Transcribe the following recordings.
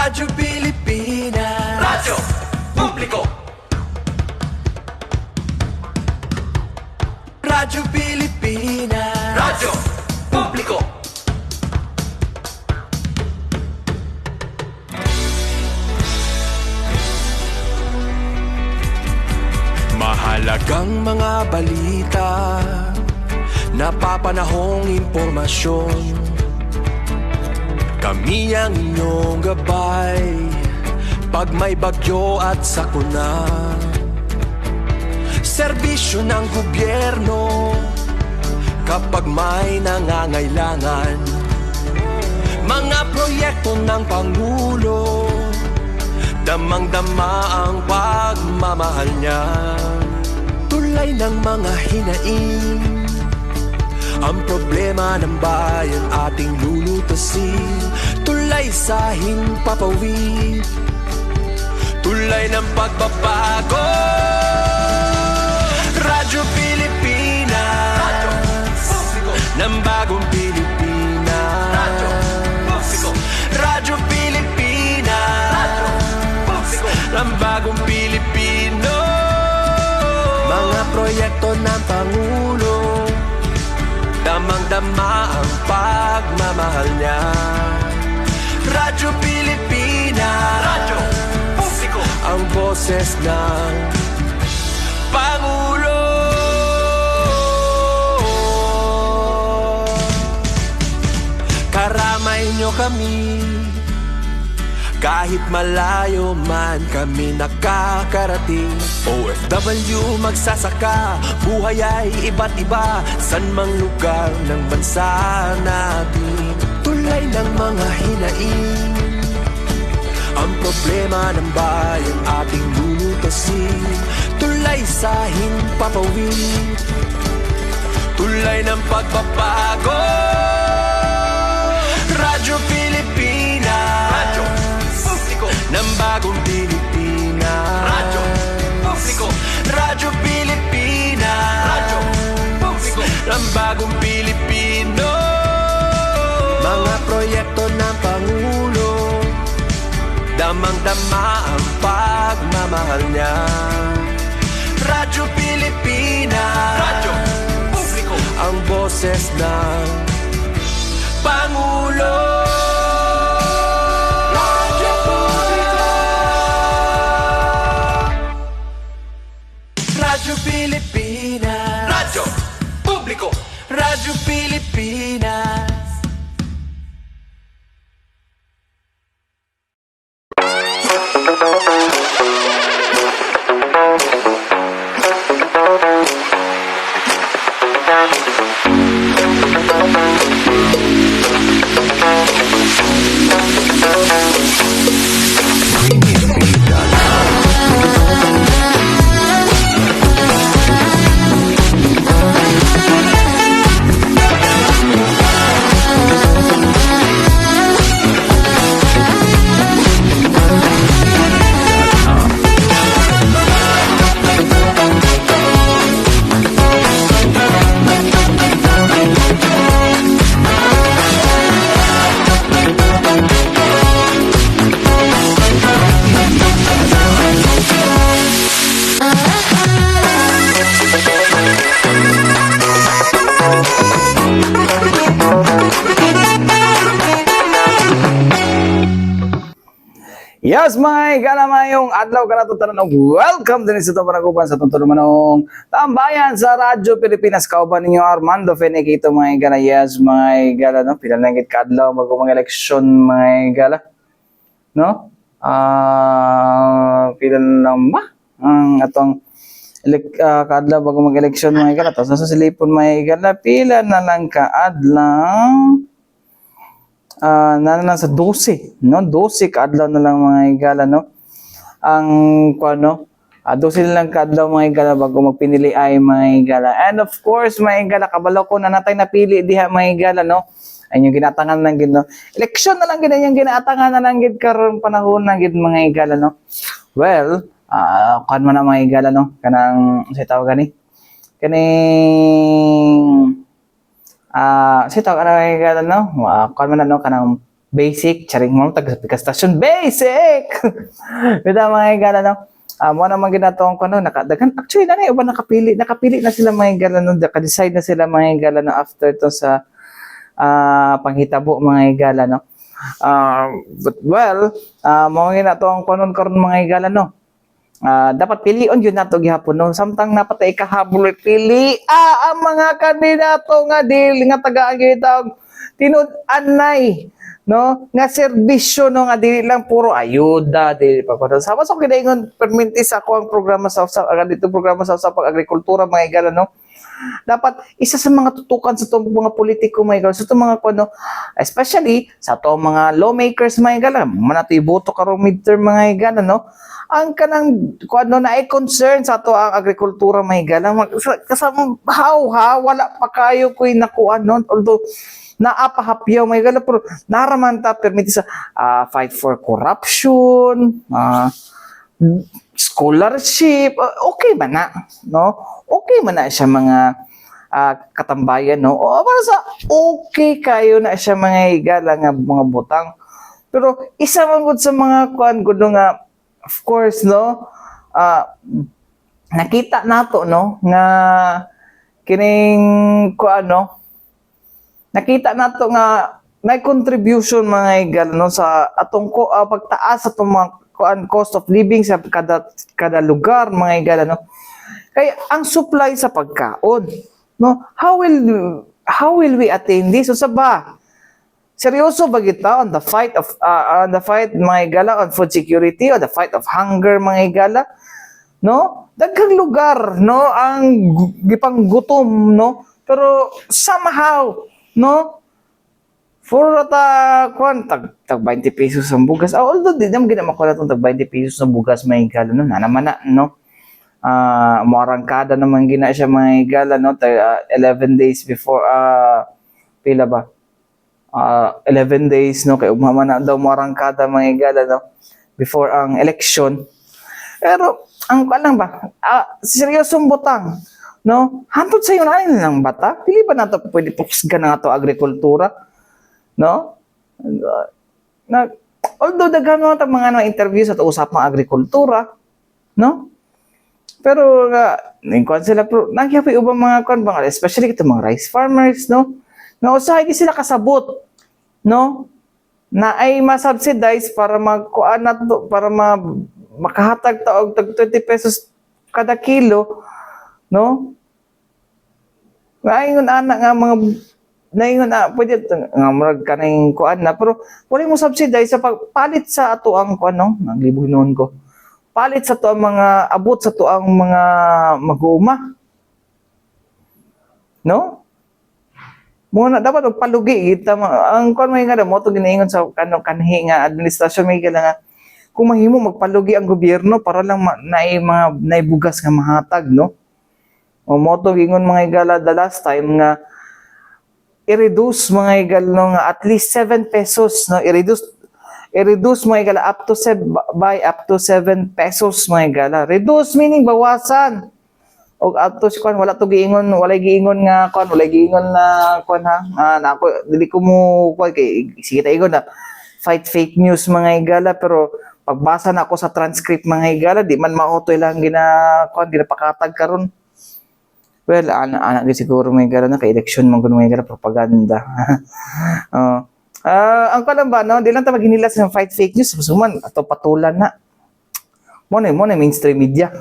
Radyo Pilipinas, Radyo Publiko. Radyo Pilipinas, Radyo Publiko. Mahalagang mga balita, napapanahong impormasyon. Kami ang inyong gabay pag may bagyo at sakuna. Serbisyo ng gobyerno kapag may nangangailangan. Mga proyekto ng Pangulo, damang-dama ang pagmamahal niya. Tulay ng mga hinaing, ang problema ng bayan ating lulutasin. Tulay sa himpapawid, tulay ng pagbabago. Radyo Pilipinas, Radyo Publiko. Ng bagong Pilipinas, Radyo Publiko. Radyo Pilipinas, Radyo Publiko. Ng bagong Pilipino. Mga proyekto ng Pangulo, damang-dama ang pagmamahal niya. Radyo Pilipinas, Radyo Publiko. Ang boses ng Pangulo. Karamay niyo kami, kahit malayo man kami nakakarating. OFW magsasaka, buhay ay iba't iba, san mang lugar ng bansa natin. Tulay ng mga hinaing, ang problema ng bayan ating lulutasin. Tulay sa himpapawid, tulay ng pagbabago. Radyo Pilipinas, Radyo Publiko. Ng bagong Pilipinas, Radyo Publiko. Radyo Pilipinas, Radyo Publiko. Ng bagong Pilipino. Mga proyekto ng Pangulo, damang-dama ang pagmamahal niya. Radyo Pilipinas, Radyo Publiko. Ang boses ng Pangulo. Radyo Publiko. Radyo Pilipinas, Radyo Publiko. Radyo Pilipinas. Yes, may ganamayong adlaw ka na ito tanan. Welcome din sa ito panagupan sa itong manong tambayan sa Radyo Pilipinas. Kauban ninyo Armando Fenekito mga gana. Yes, mga gala, no? Pinalangit ka adlaw mga eleksyon mga gala. No? Pilan lang ba? Ang atong kaadlaw bago mag-eleksyon mga gala. Tapos nasa silipon mga gala. Pila na lang kaadlaw. Na sa 12, no? 12 kaadlaw na lang mga higala, no? Ang kuano, 12 na lang kaadlaw mga higala bago magpinili ay mga higala. And of course, mga higala, kabalo ko na natay napili diha mga higala, no? Ay yung ginatangan lang gid, no? Eleksyon na lang gid yung ginatangan na lang gid karon panahon na gid mga higala, no? Well, kan man na mga higala, no? Kanang sa tawag gani. Kaning si tawag na higala, no? Kan man na, no? Kanang basic, charing mo, taga-station, basic! Bita mga higala, no? Mo naman ginatawang ko, no? Nakadagan, actually, na iba nakapili na sila mga higala, no? Naka-decide na sila mga higala, no? After to sa panghitabo mga higala, no? But well, mga ginatawang ko, nun karon mga higala, no? Dapat pilion yun nato gihapon no samtang napatay kahabol pili ang mga kandidato nga dili nga tagaan gitawag tinud-anay no nga serbisyo no nga dili lang puro ayuda dili pa kuno sama sa kidaingon perminti sa ako ang programa sa dito programa sa pag-agrikultura mga igala no dapat isa sa mga tutukan sa itong mga politiko mga igala sa itong mga kuno especially sa itong mga lawmakers mga igala manato iboto karong midterm mga igala no ang kanang kuno na ay concern sa ato ang agrikultura may galang kasama wala pa kayo ko'y nakuan nun although naapahapyaw may galang pero naraman ta permit sa fight for corruption scholarship okay ba na no okay man na siya mga katambayan no o para sa okay kayo na siya mga higala nga mga butang pero isa man gud sa mga kuan gud nga of course no nakita nato no nga kining kuano nakita nato nga may contribution mga higala no sa atong pagtaas sa atong mga cost of living sa kada lugar mga higala no kaya ang supply sa pagkaon no how will we attain this so ba seryoso ba kita on the fight mga higala on food security or the fight of hunger mga higala no daghang lugar no ang gipang gutom no pero somehow no for tag 20 pesos ang bugas although di naman gina makuha tong tag 20 pesos ang bugas mga higala no naman na no moarangkada naman gina siya mga higala no 11 days before pila ba 11 days no kay ugma na daw moarangkada mga higala no before ang election pero ang kalang ba seryosong butang no hantod sa yun ng bata pili ba nato pwede puksgan na ato agrikultura no na although daghan mga interview sa usapang agrikultura no pero ning kwan sila pero nagyapay ubang mga kwan bang especially itong mga rice farmers no nga usahay di sila kasabot no na ay ma-subsidize para magkuan nato para makahatag ta og tag 20 pesos kada kilo no ngayon ana nga mga naingon pwede nga murag kaning kuan na pero wala mo subsidize sa pagpalit sa ato ang kuan no naglibog noon ko palit sa to ang mga abot sa to ang mga mag-uuma no muna dapat palugi kita ang kon may nga mo to ginaingon sa kanhi nga administrasyon may nga kung mahimo magpalugi ang gobyerno para lang mga naibugas nga mahatag no o mo to gingon mga higala the last time nga i-reduce mga higala no, nga at least 7 pesos no i-reduce mga higala up to 7 pesos mga higala reduce meaning bawasan og ato si kwan wala giingon nga kwan wala giingon na kwan ha nako dili ko mo kwan kay sige ta ingon na fight fake news mga higala pero pagbasa na ako sa transcript mga higala di man mautoy lang ginapakatag karon well ana siguro mga higala na kay election man kuno mga higala propaganda ang kalam ba no di lang ta maghinilas ng fight fake news suman ato patulan na mo na mainstream media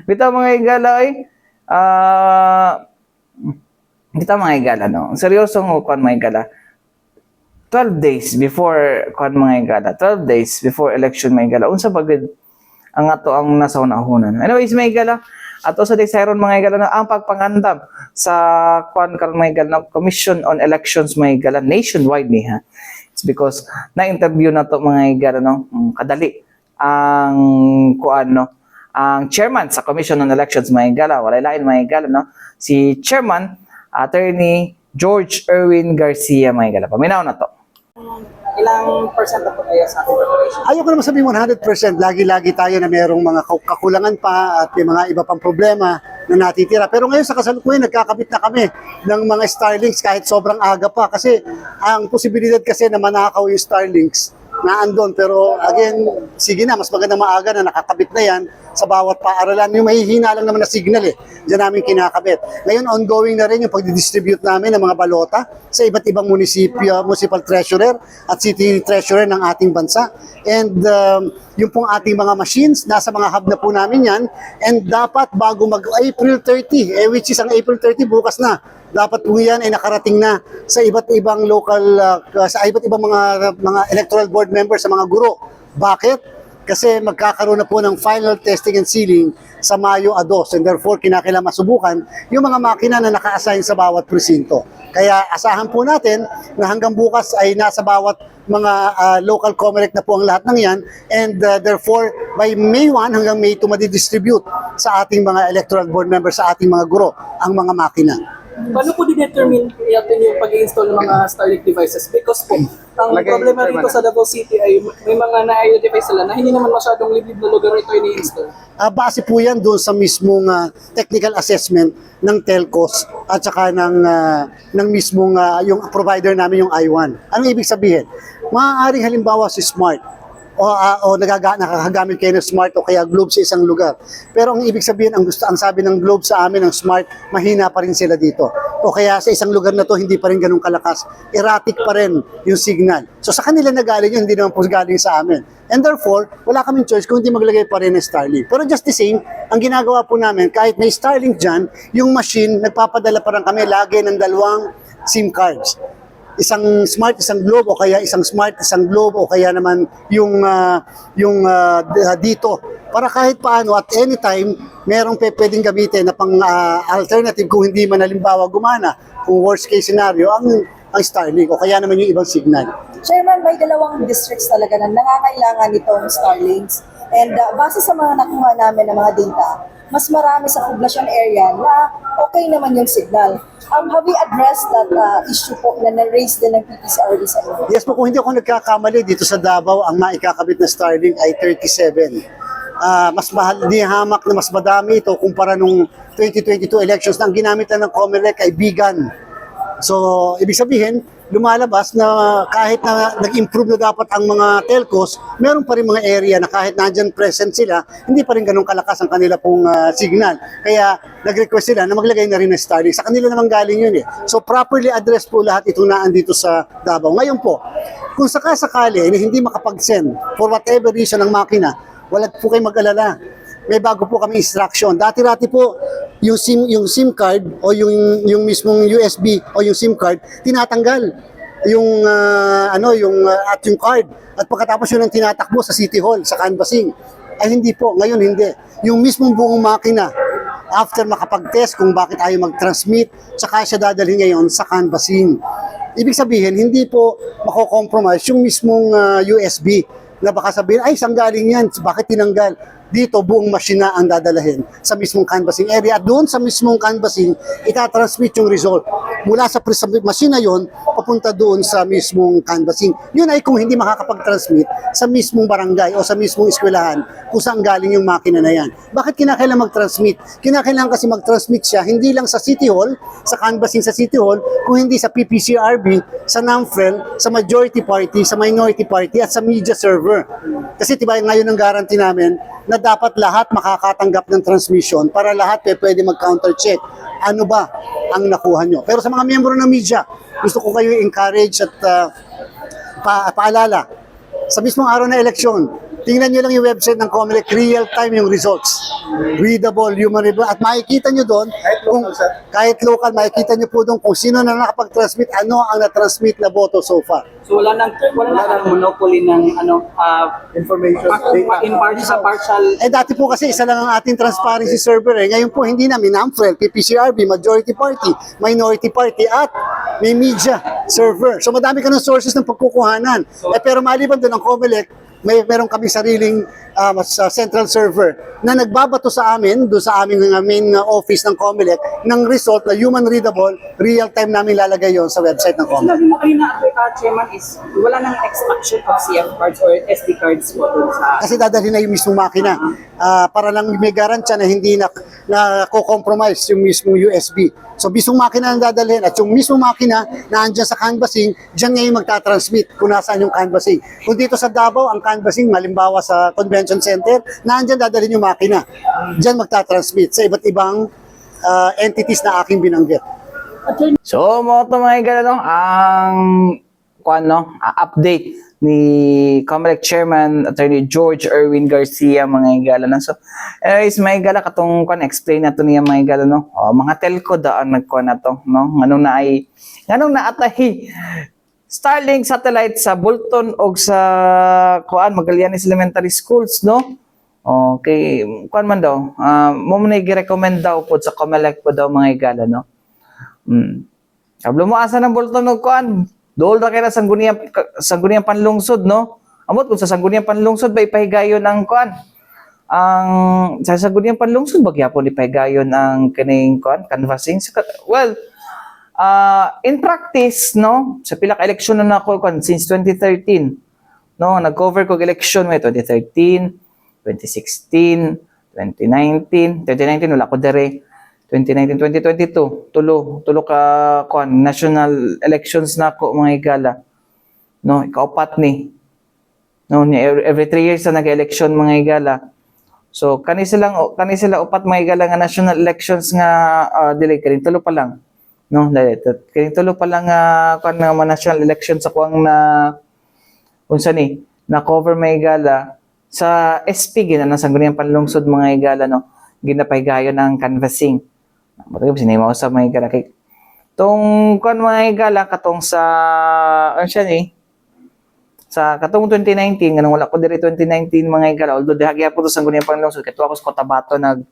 bitaw mga higala ay bitaw mga higala no seryosong kuan mga higala 12 days before kuan mga higala 12 days before election mga higala unsa bagid ang ato ang nasauna-hunan anyways mga higala ato sa desayron mga higala na ang pagpangandam sa kuan karon mga higala Commission on Elections mga higala nationwide niha it's because na-interview nato mga higala no kadali ang kuan no ang chairman sa Commission on Elections mga higala wala lain mga higala no si Chairman Attorney George Erwin Garcia mga higala paminaw na to ilang percent na po kayo sa ating preparation? Ayoko naman sabihin 100%. Lagi-lagi tayo na mayroong mga kakulangan pa at may mga iba pang problema. na natitira. Pero ngayon sa kasalukuyan, nagkakabit na kami ng mga Starlinks kahit sobrang aga pa. Kasi ang posibilidad kasi na manakaw yung Starlinks na andon. Pero again, sige na, mas maganda maaga na nakakabit na yan sa bawat paaralan. Yung mahihina lang naman na signal diyan namin kinakabit. Ngayon, ongoing na rin yung pag-distribute namin ng mga balota sa iba't ibang munisipyo, municipal treasurer at city treasurer ng ating bansa. And yung pong ating mga machines, nasa mga hub na po namin yan. And dapat bago mag-April 30, which is ang April 30, bukas na, dapat po yan ay nakarating na sa iba't ibang local, sa iba't ibang mga electoral board members, sa mga guro. Bakit? Kasi magkakaroon na po ng final testing and sealing sa Mayo a 2 and therefore kinakailangan masubukan yung mga makina na naka-assign sa bawat presinto. Kaya asahan po natin na hanggang bukas ay nasa bawat mga local COMELEC na po ang lahat ng yan and therefore by May 1 hanggang May 2 madidistribute sa ating mga electoral board members, sa ating mga guro ang mga makina. Paano po didetermine natin yung pag-install ng mga Starlink devices? Because po, ang problema rito sa Davao City ay may mga na-identify sila na hindi naman masyadong liblib na lugar ito ini-install. Base po yan doon sa mismong technical assessment ng telcos at saka ng mismong yung provider namin, yung I1. Ano ibig sabihin? Maaaring halimbawa si Smart o nakakagamit kayo ng Smart o kaya Globe sa isang lugar. Pero ang ibig sabihin, ang sabi ng Globe sa amin, ng Smart, mahina pa rin sila dito. O kaya sa isang lugar na to, hindi pa rin ganun kalakas. Erratic pa rin yung signal. So sa kanila na galing yun, hindi naman po galing sa amin. And therefore, wala kaming choice kung hindi maglagay pa rin ng Starlink. Pero just the same, ang ginagawa po namin, kahit may Starlink dyan, yung machine, nagpapadala pa rin kami lagi ng 2 SIM cards. Isang Smart, isang Globe, o kaya isang Smart, isang Globe, o kaya naman yung dito. Para kahit paano, at any time, merong pwedeng gamitin na pang alternative kung hindi man halimbawa gumana. Kung worst case scenario, ang Starlink, o kaya naman yung ibang signal. Chairman, may 2 districts talaga na nangangailangan nitong Starlinks. And base sa mga nakuha namin ng mga data, mas marami sa poblasyon area na okay naman yung signal. Have we addressed that issue po na na-raise din ng PPCRD sa inyo? Yes po, kung hindi ako nagkakamali, dito sa Davao, ang maikakabit na Starlink ay 37. Mas mahal, di hamak na mas madami ito kumpara nung 2022 elections na ang ginamit na ng COMELEC ay bigan. So, ibig sabihin, lumalabas na kahit na nag-improve na dapat ang mga telcos, meron pa rin mga area na kahit nandyan present sila, hindi pa rin ganun kalakas ang kanila pong signal. Kaya nag-request sila na maglagay na rin ng Starlink. Sa kanila naman galing yun So properly address po lahat itong naandito sa Davao. Ngayon po, kung sakasakali na hindi makapag-send for whatever reason ng makina, wala po kayo mag-alala. May bago po kami instruction. Dati-dati po, yung SIM card o yung mismong USB o yung SIM card, tinatanggal yung at yung card. At pagkatapos yun ang tinatakbo sa City Hall, sa canvassing. Ay hindi po, ngayon hindi. Yung mismong buong makina, after makapag-test kung bakit ayaw mag-transmit, saka siya dadalhin ngayon sa canvassing. Ibig sabihin, hindi po mako-compromise yung mismong USB na baka sabihin, ay, saan galing yan? Bakit tinanggal? Dito, buong machine ang dadalahin sa mismong canvassing area. At doon sa mismong canvassing, itatransmit yung result. Mula sa machine na yun, papunta doon sa mismong canvassing. Yun ay kung hindi makakapag-transmit sa mismong barangay o sa mismong eskwelahan kung saan galing yung makina na yan. Bakit kinakailangan mag-transmit? Kinakailangan kasi mag-transmit siya hindi lang sa City Hall, sa canvassing sa City Hall, kung hindi sa PPCRB, sa NAMFREL, sa majority party, sa minority party, at sa media server. Kasi diba ngayon ang guarantee namin na dapat lahat makakatanggap ng transmission para lahat pwede mag-counter-check. Ano ba ang nakuha nyo? Pero sa mga miyembro ng media, gusto ko kayo encourage at paalala. Sa mismong araw na eleksyon, tingnan nyo lang yung website ng COMELEC, real-time yung results. Readable, human readable. At makikita nyo doon, kahit local, makikita nyo po doon kung sino na nakapag-transmit, ano ang na-transmit na boto so far. So wala nang monopoly ng information sa partial. Dati po kasi isa lang ang ating transparency server Ngayon po hindi namin NAMFREL, PPCRB, majority party, minority party at may media server. So madami ka ng sources ng pagkukuhanan. Pero maliban doon ang COMELEC, meron kami sariling central server na nagbabato sa amin, doon sa aming main office ng COMELEC, ng result na human readable, real time namin lalagay yon sa website ng COMELEC. Sinabi mo kayo na, Chairman, is wala nang extraction of CF cards or SD cards po doon sa... Kasi dadalhin na yung mismong makina para lang may garansya na hindi na ko-compromise yung mismong USB. So mismong makina ang dadalhin at yung mismong makina na andyan sa canvassing, dyan ngayon magta-transmit kung nasaan yung canvassing. Kung dito sa Davao, ang canvassing, malimbawa sa convention center, nandyan dadalhin yung makina. Dyan magta-transmit sa iba't ibang entities na aking binanggit. So, mo ito mga igala, no? Ang update ni COMELEC Chairman Attorney George Erwin Garcia mga igala, no? So, anyways, mga igala, katong explain na to niya mga igala, no? Mga telco daan nagkuha na to, no? Nganong naatahi Starlink satellite sa Bolton o sa Magallanes Elementary Schools, no? Okay, man daw, mo na i-recommend daw po sa COMELEC po daw mga igala, no? Kablo mo asa ng Bolton o dool na kaya na sangguniang panlungsod, no? Amot kung sa sangguniang panlungsod ba ipahigayon ang sa sangguniang panlungsod bagyapon ipahigayon ang kining canvassing. Well, in practice, no, sa pila ka eleksyon na nako since 2013, no, nag-cover ko election may 2013, 2016, 2019 wala ko dere. 2019, 2022, tulo ka national elections na ako mga igala. No, ikaupat ni. No, every 3 years na nag-election mga igala. So kani sila upat mga igala nga national elections nga dili kini tulo pa lang. No, kini tulo pa lang nga national elections ako ang unsa ni na cover mga igala sa SP gina sa Sangguniang Panlungsod mga igala, no. Ginapahigayon ang canvassing. Matagap sinima ko sa mga igala kay tong mga igala katong sa sa katong 2019 ganun wala ko diri 2019 mga igala, although dihagya po to sa Sangguniang Panlungsod kay tuwa ko sa Cotabato nag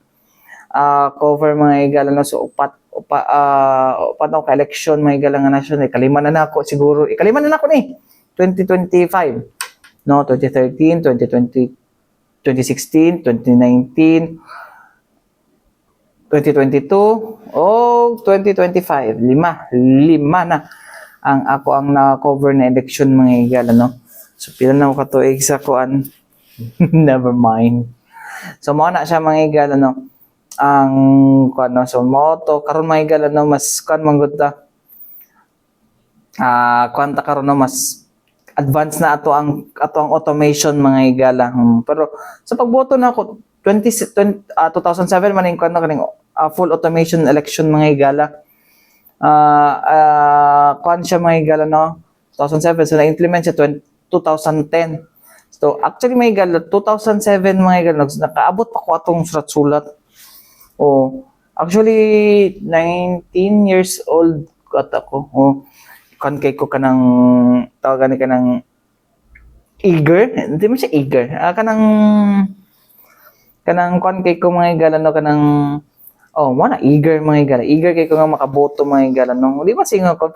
cover mga igala, no. So upat ka election mga igala nga national kalima na nako siguro ikalima na nako ni 2025, no. 2013, 2020, 2016, 2019, 2022 o 2025. Lima na ang na-cover na election mga igala, no. So pila na ko katuig sa never mind. So mo na siya mga igala, no. Ang so mo to karon mga igala, no, mas manggod ta. Kwanta karon, no, mas advanced na ato ang automation mga igala. Pero sa pagboto na ako 2007 man yung kaning full automation election mga igala. Siya mga igala, no, 2007, so na-implement siya 2010. So actually mga igala 2007 mga igala nakaabot pa ko atong sulat-sulat. Actually 19 years old ako. Kay ko kanang tawagan ni kanang eager, hindi mo siya eager. Kanang kay ko mga igala, no, kanang wala eager mga igala. Eager kay ko nga makaboto mga igala, no. Di ba singa ko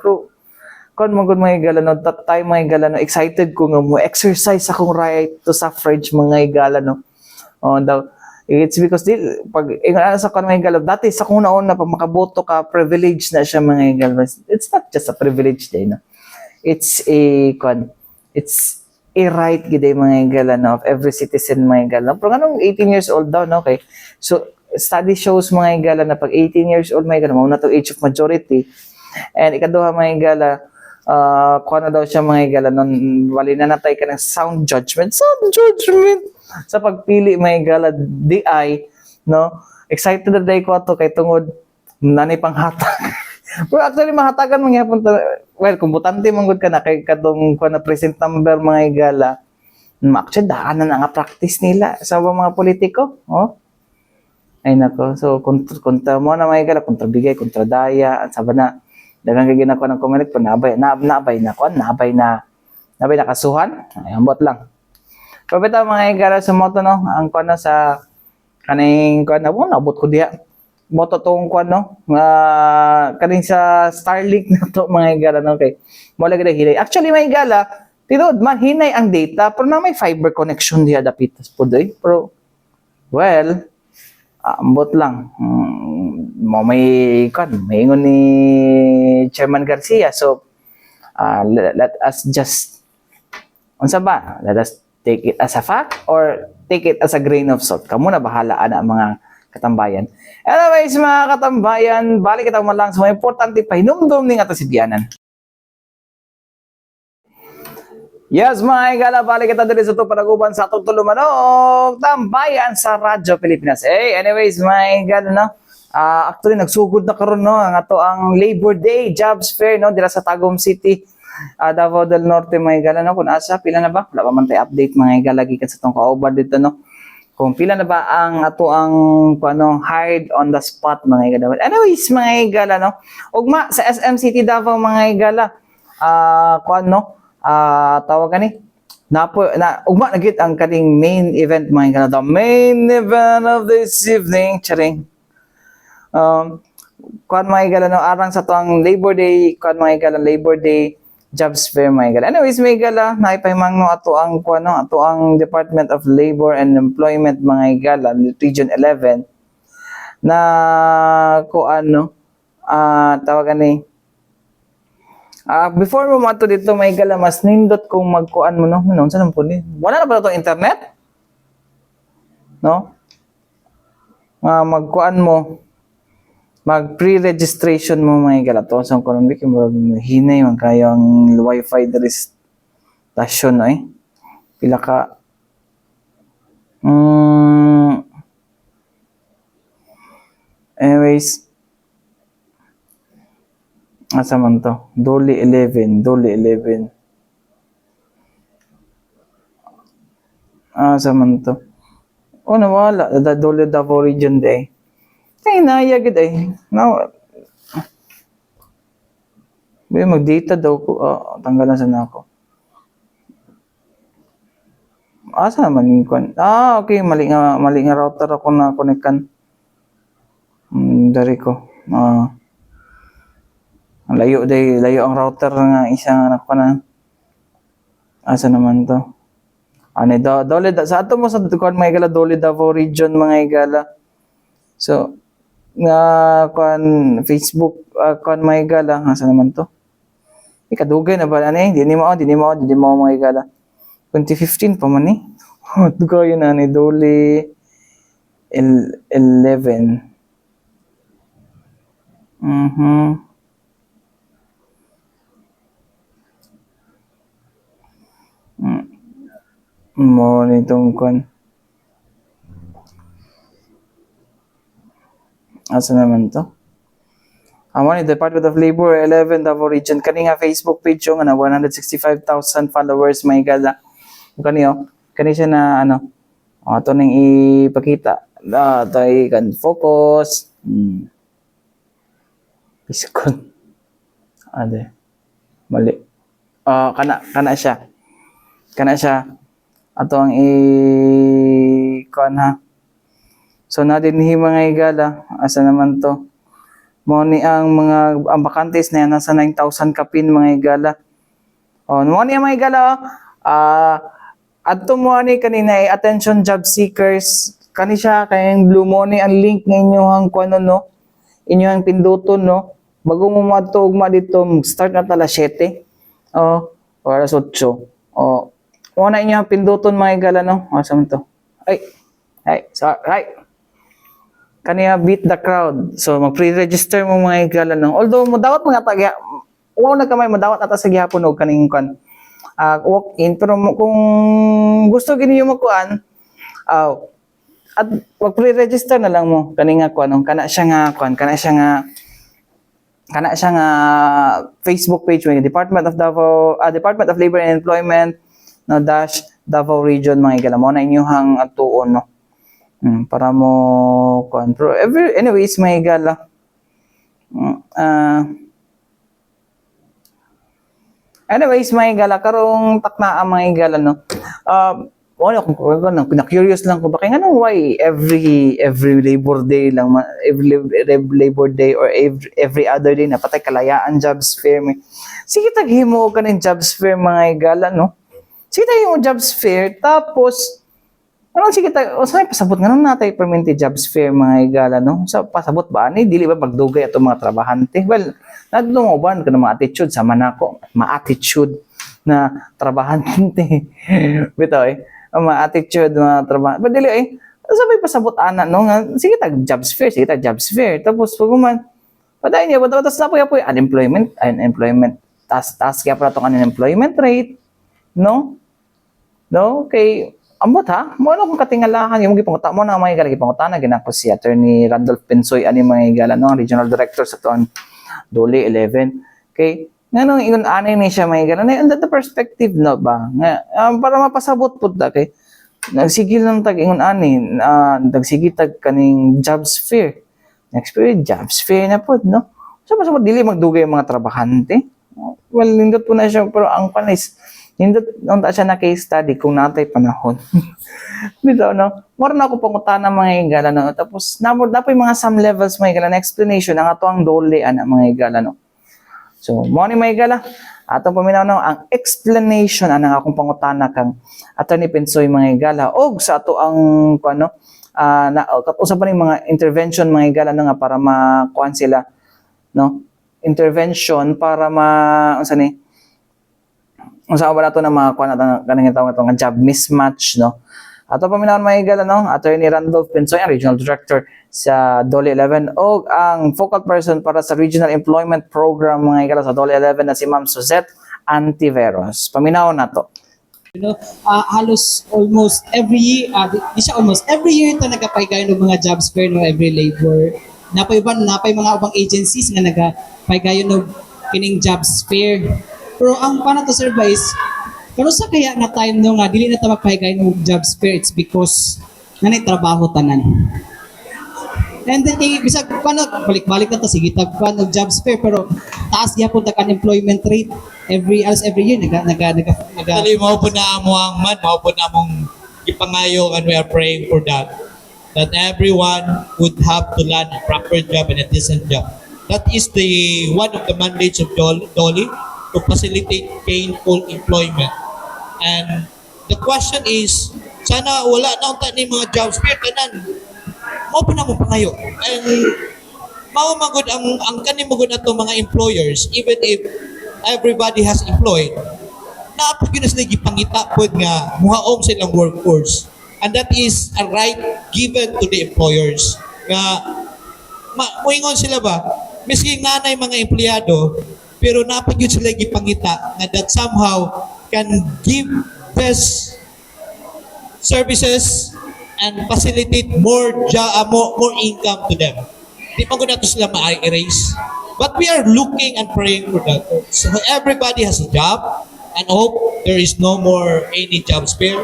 pero magud mga igala, no, that time mga igala, no, excited ko nga mo exercise akong right to suffrage mga igala, no. It's because pag sa mga igala dati sa kung nauna pag makaboto ka privilege na siya mga igala. It's not just a privilege day, no. It's a right gid mga igala, no, of every citizen mga igala. Pero anong 18 years old daw, no, okay. So study shows mga igala na pag 18 years old mga igala mao na to age of majority. And ikaduha mga igala, na daw siya mga igala nun wali na natay ka ng sound judgment sa pagpili mga igala. Di ay, no, excited na day ko ato kay tungod nanay panghatag. Pero actually mahatagan mga hapon well kung butante manggod ka na kay kadong na present number mga igala, actually daanan na nga practice nila sa mga politiko. Ay nako, so kontra mo na mga igala, kontra bigay, kontra daya, at sabi na dagang kay ginako ng COMELEC pa nabay na kasuhan. Ay ambot lang. Pero bitaw mga igala sa moto, no, ang sa kaning nabot ko diha moto tong kaning sa Starlink na to mga igala, no, okay. Mo lagi hinay. Actually mga igala, tinod man hinay ang data pero na may fiber connection diha dapitas po doy. Pero well, ambot lang. May ingon ni Chairman Garcia. So, let us just, let us take it as a fact or take it as a grain of salt. Kamu na bahala na mga katambayan. Anyways, mga katambayan, balik kita man lang sa mga importante pahinumdum ning ato si Bianan. Yes, mga igala, balik kita dito sa ito panaguban sa atong tulumanog tambayan sa Radyo Pilipinas. Anyways, mga igala, no? Actually, nagsugod na karon no, ang ato ang Labor Day Jobs Fair, no? Dira sa Tagum City, Davao del Norte, mga igala, no? Kung asa, pila na ba? Wala pa man tayo update, mga igala, gikan sa itong kauban dito, no? Kung pila na ba ang ato ang hired on the spot, mga igala. Anyways, mga igala, no? Ugma sa SM City Davao, mga igala, tawag ni ugma na gid ang kaning main event, mga igala. The main event of this evening, charing. Mga igala, no? Arang sa to ang Labor Day, mga igala, Labor Day Jobs Fair, mga igala. Anyways, mga igala, naipahimang no ato ang ato ang Department of Labor and Employment, mga igala, Region 11 na tawagan ni before mo mato dito, mga igala, mas nindot kung magkuan mo, no? Saan po ni? Wala na ba ito internet? No? Magkuan mo, mag-pre-registration mo, mga igala. To sa Colombia, hinay, magkayo ang wifi dari stasyon, no? Pila ka. Anyways, asa man to? Doli 11. Asa man to? Nawala. Doli Davao Region day. Ay, naya gid ay. Now, mag-data daw ko. Tanggalan sa na ako. Asa naman yung kwan? Okay. Mali nga router ako na connectan. Dari ko. Layo ang router nga isang anak ko na. Asa naman to? Sa ato mo sa kwan, mga igala, Doli Davao Region, mga igala. So, Facebook, mga igala, asa naman to? Ikadugay na ba, Di mo, mga igala. 2015 pa man eh. Dugay na, Doli 11. Mo nitong kwan. Asa naman to? Amo ni Department of Labor 11 Davao Region, kani nga Facebook page yung 165,000 followers, mga igala. Kani siya na ato ning ipakita. Tay kan focus. Iskon. Mali. Kana siya. Ato ang ha. So nadinhi, mga igala, asa naman to? Mo ni ang bakantes na yan, nasa 9,000 kapin, mga igala. Mo ni mga igala, adto mo ni kanina attention job seekers, kani siya kayang blue mo ni ang link ng inyong inyong pinduton, no? Bago mo matugma dito, start na tala 7. O alas 8. Una inyo pinduton, mga igala, no? Asa man to? Kaniya beat the crowd. So mag-pre-register mo, mga igala, no? Although modawat mga tagya, una kamay modawat ata sa gihapon og kaning walk in, pero kung gusto gini yung magkuan, at mag-pre-register na lang mo kaning kana siya nga Facebook page, may Department of Labor and Employment, no, Davao Region, mga igala, mo na inyong atuon, no? Para mo control. Anyways, mga igala, karong taknaa, mga igala, no? Na-curious lang ko ba kaya why every Labor Day lang, every Labor Day or every other day na patay kalayaan jobs fair. Sige, taghimo ka ng jobs fair, mga igala, no? Sige, taghimo jobs fair, tapos saan pasabot nga nung natay permanente jobs fair, mga igala, no? Sa pasabot ba? Dili ba magdugay ato mga trabahante? Well, nadungoban ka ng mga attitude sa manako. Ma-attitude na trabahante. Bitaw, mga attitude, mga trabahante. But dili Sabay pasabot ana no nga sige tag jobs fair, sige tag jobs fair. Tapos pag man paday niya tapos na po unemployment task kaya pala tong unemployment rate no. No kay ambot ha mo na kung katingalahan yung gipanguta mo na mga galagi pangutan na ginako si Attorney Randolph Pensoy ani mga igala no regional director sa tuon Dole 11 kay ngano ingon anay ni siya mga igala na the perspective no ba nga para mapasabot pud da kay nagsigil lang tag ingon ani nagsigil tag kaning jobs fair next period jobs fair na pud no so pasabot dili magdugay ang mga trabahante well nindot po na siya pero ang panis nindot unta siya na case study kung natay panahon dito no more na ako pangutana mga igala no tapos napoy mga some levels mga igala na explanation ang ato ang dole ana mga igala no so mo ni mga igala atong paminaw no ang explanation anang akong pangutana kang Attorney Pensoy mga igala og sa ato ang kuno usab pa ning mga intervention mga igala no nga para makuan sila no intervention para unsa ni unsa ba nato na mga kuan kanang tawag nga job mismatch no ato paminaw mga igala no Attorney Randolph Pensoy ang Regional Director sa Dole 11 o ang focal person para sa Regional Employment Program mga igala sa Dole 11 na si Ma'am Suzette Antiveros. Paminaw na to. Halos almost every year, di siya almost every year ito nagapaygayon ng mga jobs fair no every labor. Napay mga ubang agencies nga nagapaygayon ng kining jobs fair. Pero ang pana to sir is kano sa kaya na time no nga dili na ta magpaygayon ng jobs fair it's because nanay trabaho tanan. And then bisag paano balik-balik na to sige tag paano jobs fair pero taas gyapon ta unemployment rate every year naga Actually, mao po na amo ang mao po na among ipangayo and we are praying for that everyone would have to land a proper job and a decent job. That is the one of the mandates of Dole to facilitate gainful employment. And the question is sana wala na unta ni mga jobs fair kanan mao po na mo pangayo and mao magud ang kani magud ato mga employers even if everybody has employed naapod yun na sila gipangita pod nga muhaong silang workforce and that is a right given to the employers nga muingon sila ba miski nanay mga empleyado pero naapod yun sila gipangita nga that somehow can give best services and facilitate more income to them. Di pa ko na ito sila ma-erase. But we are looking and praying for that. So everybody has a job and hope there is no more any jobs fair.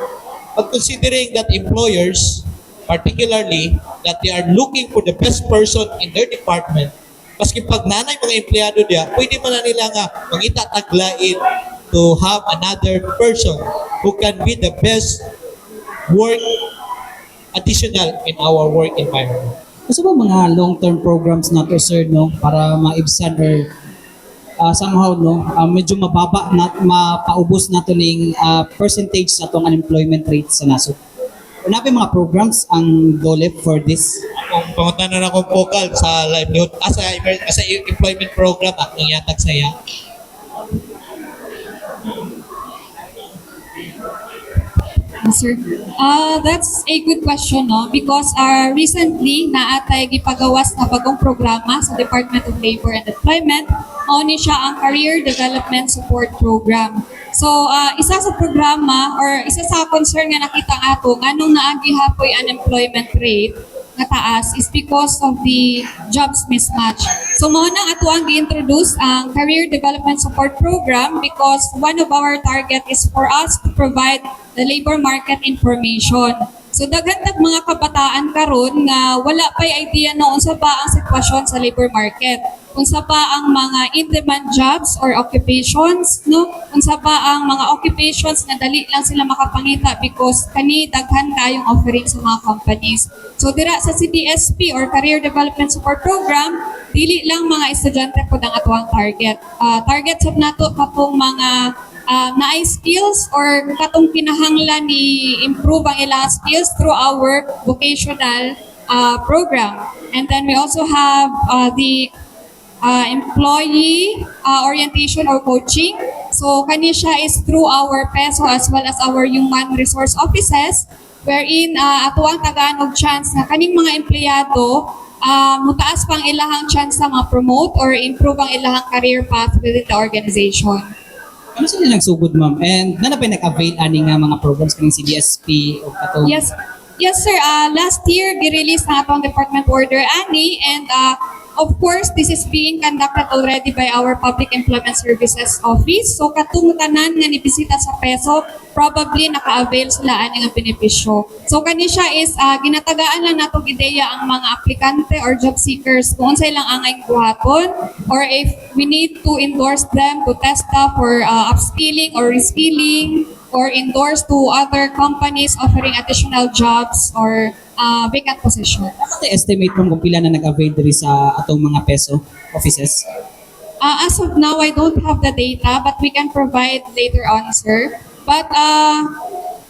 But considering that employers, particularly, that they are looking for the best person in their department, maski pag nanay mga empleyado diya, pwede man na nila nga mangitataglain to have another person who can be the best work additional in our work environment. Kasi ba mga long-term programs na to sir no para maibsan or somehow no medyo mababa na mapaubos nato ning percentage sa atong unemployment rate sa nasod. Una pa mga programs ang Dole for this? Kung pangutan na akong focal sa livelihood, sa employment program ang yatag saya. Sir, that's a good question, no? Because recently, naatay gipagawas na bagong programa sa Department of Labor and Employment. Mao ni siya ang Career Development Support Program. So, isa sa programa or isa sa concern nga nakita ato nganong naagi hapoy unemployment rate nga taas is because of the jobs mismatch. So mao nang ato ang gi-introduce ang Career Development Support Program because one of our target is for us to provide the labor market information. So daghan tag mga kabataan karon nga wala pay idea no unsa ba ang sitwasyon sa labor market. Unsa pa ang mga in-demand jobs or occupations, no? Unsa pa ang mga occupations na dali lang sila makapangita because kani daghan kayong offering sa mga companies. So dira sa CDSP or Career Development Support Program, dili lang mga estudyante pod ang atuang target. Target sab nato katong mga naay skills or katong kinahanglan ni improve ang ilang skills through our vocational program. And then we also have the employee orientation or coaching. So kani siya is through our PESO as well as our human resource offices wherein ato ang tagaan og chance na kaning mga empleyado mutaas pang ilahang chance na ma-promote or improve ang ilahang career path within the organization. Ano sila nagsugod, ma'am? And na pa nag-avail ani nga mga programs kaning CDSP o katong Yes, yes sir. Last year, gi-release na atong Department Order ani, and of course, this is being conducted already by our Public Employment Services Office. So katong tanan nga nibisita sa PESO, probably naka-avail sila ani nga benepisyo. So kani siya is ginatagaan lang natong ideya ang mga aplikante or job seekers kung unsay lang angay buhaton, or if we need to endorse them to test for upskilling or reskilling, or endorse to other companies offering additional jobs or vacant position. Ano estimate mo kung pila na nag-avail diri sa atong mga PESO offices? As of now, I don't have the data, but we can provide later on, sir. But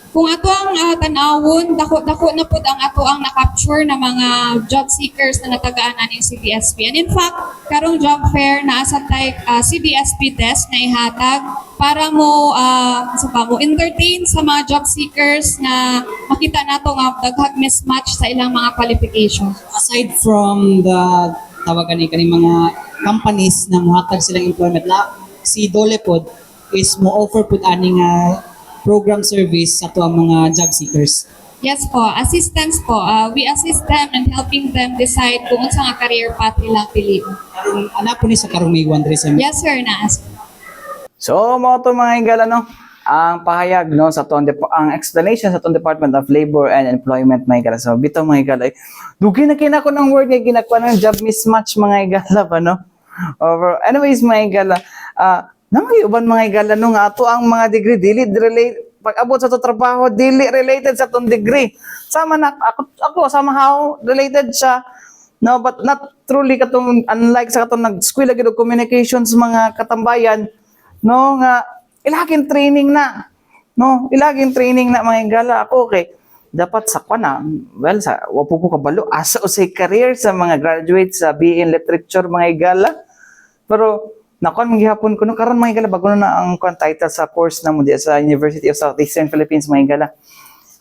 kung ato ang tanawon, dako na po ang ato ang na-capture na mga job seekers na natagaan aning CDSP. And in fact, karong job fair na sa CDSP desk na ihatag para mo entertain sa mga job seekers na makita nato nga daghang mismatch sa ilang mga qualifications. Aside from the tawagan ni kaning mga companies na mohatag silang employment na si Dole pod is mo offer pud ani nga program service sa tuang mga job seekers. Yes po, assistance po. We assist them in helping them decide kung unsa nga career path nilang piliin. Karong ana po ni sa karong May 1 diri sa Yes sir, naas. So, mga to mga higala, no? Ang pahayag, no, sa ang explanation sa Department of Labor and Employment, mga higala. So, bito mga higala, dugi na kinako ng word nga ginakwa ng job mismatch, mga higala ba, no? Anyways, mga higala, namay uban mga higala, no, nga ato ang mga degree, dili relate, pag abot sa to trabaho, dili related sa tong degree. Sama na, ako somehow related siya, no, but not truly katong, unlike sa katong nag-school lagi og communications mga katambayan, no, nga ilaging training na, no, ilaging training na mga higala. Ako okay, dapat sa na, well, sa wapo ko kabalo asa usay career sa mga graduates sa BA in Literature mga higala, pero nakon magihapon ko no karon mga higala bago na ang title sa course na mo di sa University of Southeastern Philippines mga higala.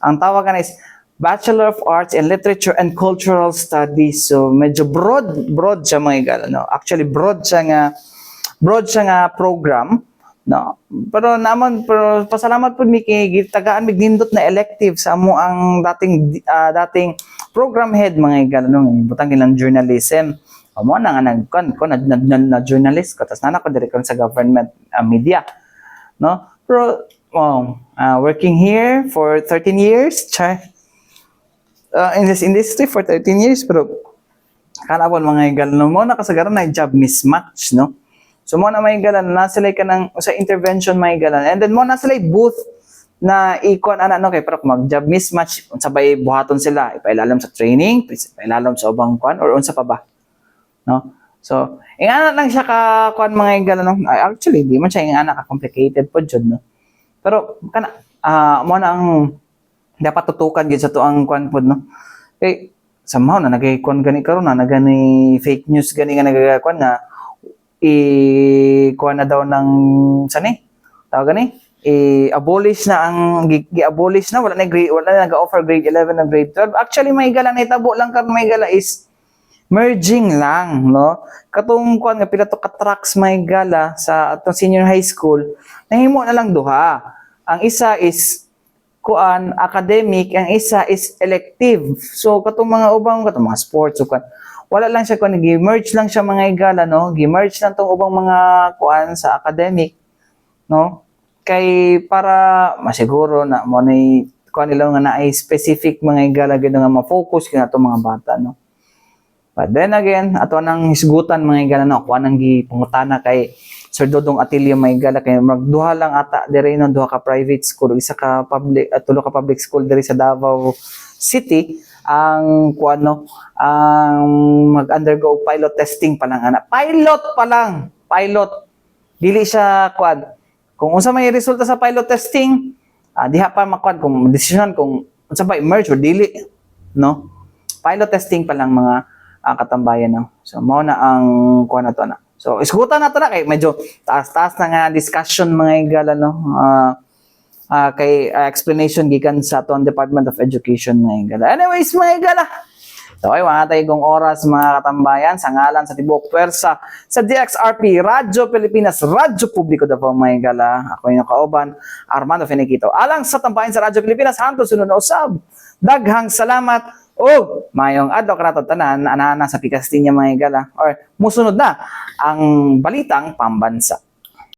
Ang tawagan is Bachelor of Arts in Literature and Cultural Studies. So medyo broad siya mga higala, no. Actually broad siya nga program, no. Pero pasalamat po mi kay gitagaan mig nindot na elective sa amo ang dating program head mga higala, no. Butang ilang journalism. Amo na nga na journalist ko, tas nana ko diri sa government media, no. Pero working here for 13 years, in this industry for 13 years, pero kanapon mga higala, no, mo na kasagaran na job mismatch, no. So mo na may galan na sila ka ng sa intervention may galan, and then mo na sila booth na ikon no kay pero mag job mismatch sabay buhaton sila ipailalam sa training, ipailalam sa ubang kwan or unsa pa ba, no. So ingana lang siya ka kwan mga galan, no. Actually di man siya ingana ka complicated po jud, no. Pero kana mo na ang dapat tutukan gid sa tuang kwan pod, no. Kay somehow na nagay-kwan gani karon na nagani fake news gani nga nagakwan nga kuha na daw ng tawag ni abolish na ang gi-abolish na wala na nag-offer grade 11 and grade 12. Actually may gala na itabo lang ka may gala is merging lang, no. Katong kuan nga pila to ka tracks may gala sa atong senior high school nahimo na lang duha. Ang isa is kuan academic, ang isa is elective. So katong mga ubang katong mga sports o wala lang siya kung gi-merge lang siya mga higala, no. Gi-merge lang tong ubang mga kuan sa academic, no. Kay para masiguro na mo nay kuan nila nga naay specific mga higala gid nga ma-focus kina tong mga bata, no. But then again, ato nang hisgutan mga higala, no, kuan nang gipangutana kay Sir Dodong Atilio mga higala kay magduha lang ata diri no, duha ka private school, isa ka public at tulo ka public school diri sa Davao City ang kuano ang mag-undergo pilot testing pa lang ana. Pilot dili siya kuan kung unsa may resulta sa pilot testing, diha pa makuan kung decision kung unsa ba emerge or dili, no. Pilot testing pa lang mga katambayan, no. So mao na ang kuan nato na. So isgutan nato na kay medyo taas-taas na nga discussion mga higala, no. kay explanation gikan sa aton Department of Education mga higala. Anyways mga higala, so ay wala tayong oras mga katambayan sa ngalan sa tibuok pwersa sa DXRP Radyo Pilipinas, Radyo Publiko Davao mga higala. Ako yung kauban Armando Finiquito. Alang sa tambayan sa Radyo Pilipinas hangtod sunod na usab. Daghang salamat o mayong adlaw kanato tanan anana sa Picastinya mga higala or musunod na ang balitang pambansa.